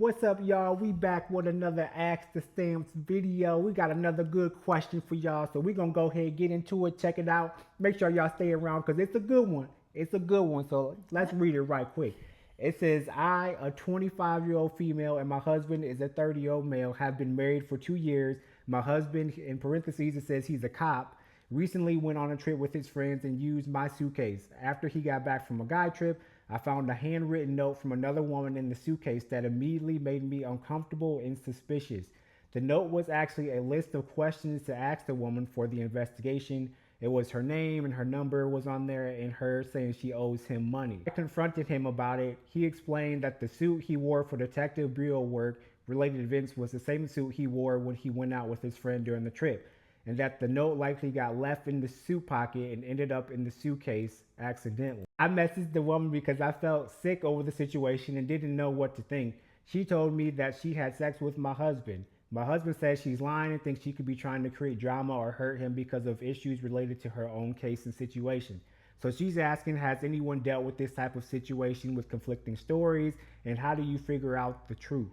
What's up, y'all? We back with another Ask the Stamps video. We got another good question for y'all, so we're gonna go ahead and get into it. Check it out. Make sure y'all stay around because it's a good one. It's a good one. So let's read it right quick. It says, I, a 25-year-old female, and my husband is a 30-year-old male, have been married for 2 years. My husband, in parentheses, it says he's a cop, recently went on a trip with his friends and used my suitcase. After he got back from a guy trip, I found a handwritten note from another woman in the suitcase that immediately made me uncomfortable and suspicious. The note was actually a list of questions to ask the woman for the investigation. It was her name and her number was on there and her saying she owes him money. I confronted him about it. He explained that the suit he wore for detective bureau work related events was the same suit he wore when he went out with his friend during the trip, and that the note likely got left in the suit pocket and ended up in the suitcase accidentally. I messaged the woman because I felt sick over the situation and didn't know what to think. She told me that she had sex with my husband. My husband says she's lying and thinks she could be trying to create drama or hurt him because of issues related to her own case and situation. So she's asking, has anyone dealt with this type of situation with conflicting stories, and how do you figure out the truth?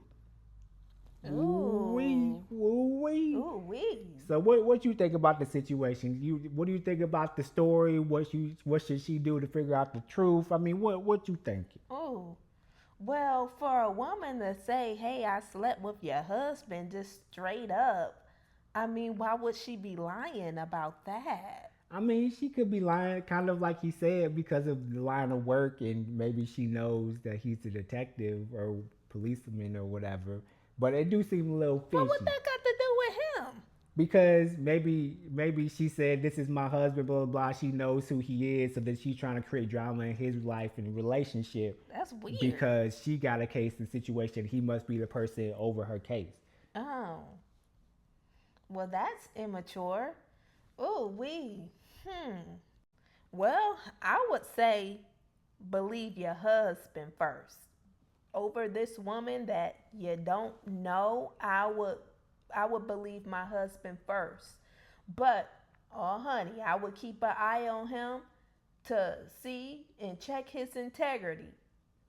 Ooh-wee, Ooh. ooh-wee. Ooh wee. So what you think about the situation? What do you think about the story? What should she do to figure out the truth? I mean, what you think? Ooh. Well, for a woman to say, hey, I slept with your husband just straight up, I mean, why would she be lying about that? I mean, she could be lying, kind of like he said, because of the line of work, and maybe she knows that he's a detective or policeman or whatever. But it do seem a little What would fishy. that got to do with him? Because maybe she said this is my husband, blah blah blah. She knows who he is, so that she's trying to create drama in his life and relationship That's weird. because she got a case and situation. He must be the person over her case. Oh. Well, that's immature. Ooh wee. Hmm. Well, I would say believe your husband first. Over this woman that you don't know, I would believe my husband first. But oh honey, I would keep an eye on him to see and check his integrity.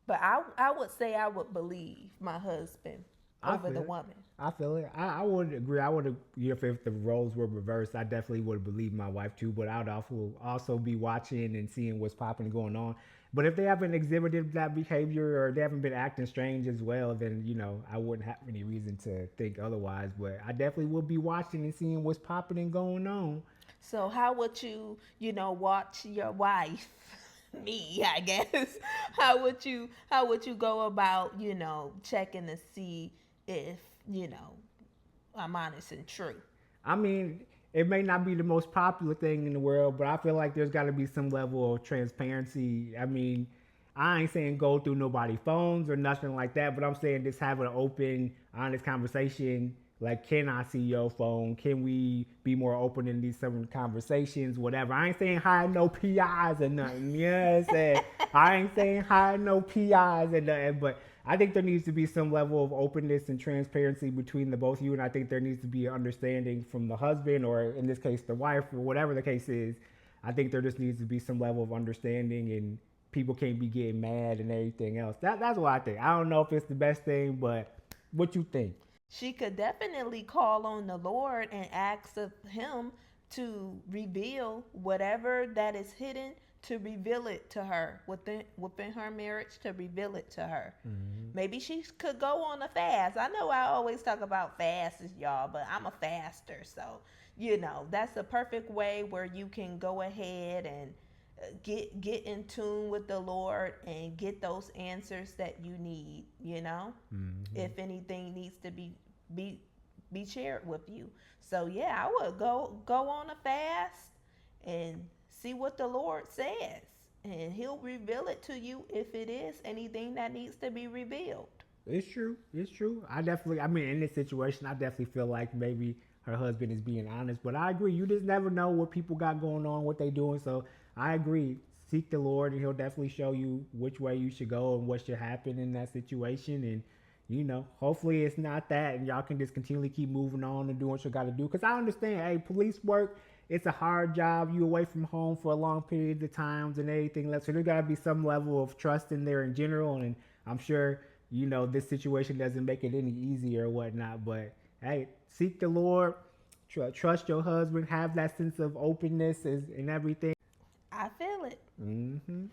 But I would say I would believe my husband I over feel the it. woman. I feel it. I would agree. I would, if the roles were reversed, I definitely would believe my wife too. But I'd also be watching and seeing what's popping and going on. But if they haven't exhibited that behavior or they haven't been acting strange as well, then I wouldn't have any reason to think otherwise. But I definitely would be watching and seeing what's popping and going on. So how would you watch your wife? Me, I guess. How would you go about, checking to see if, you know, I'm honest and true? I mean, it may not be the most popular thing in the world, but I feel like there's got to be some level of transparency. I mean, I ain't saying go through nobody's phones or nothing like that, but I'm saying just have an open, honest conversation. Like, can I see your phone? Can we be more open in these some conversations? Whatever. I ain't saying hide no PIs or nothing. You know what I'm saying? I ain't saying hide no PIs or nothing, but I think there needs to be some level of openness and transparency between the both of you, and I think there needs to be an understanding from the husband, or in this case, the wife, or whatever the case is. I think there just needs to be some level of understanding, and people can't be getting mad and everything else. That's what I think. I don't know if it's the best thing, but what you think? She could definitely call on the Lord and ask of him to reveal whatever that is hidden, to reveal it to her within her marriage, to reveal it to her. Mm-hmm. Maybe she could go on a fast. I know I always talk about fasts, y'all, but I'm a faster, so that's a perfect way where you can go ahead and get in tune with the Lord and get those answers that you need. Mm-hmm. If anything needs to be be shared with you. So yeah, I would go on a fast and see what the Lord says, and He'll reveal it to you if it is anything that needs to be revealed. It's true. It's true. I mean, in this situation, I definitely feel like maybe her husband is being honest, but I agree. You just never know what people got going on, what they doing. So I agree. Seek the Lord, and He'll definitely show you which way you should go and what should happen in that situation. And hopefully it's not that, and y'all can just continually keep moving on and doing what you got to do. Because I understand, hey, police work. It's a hard job. You away from home for a long period of times and everything. So there got to be some level of trust in there in general, and I'm sure this situation doesn't make it any easier or whatnot. But hey, seek the Lord, trust your husband, have that sense of openness and everything. I feel it. Mm-hmm.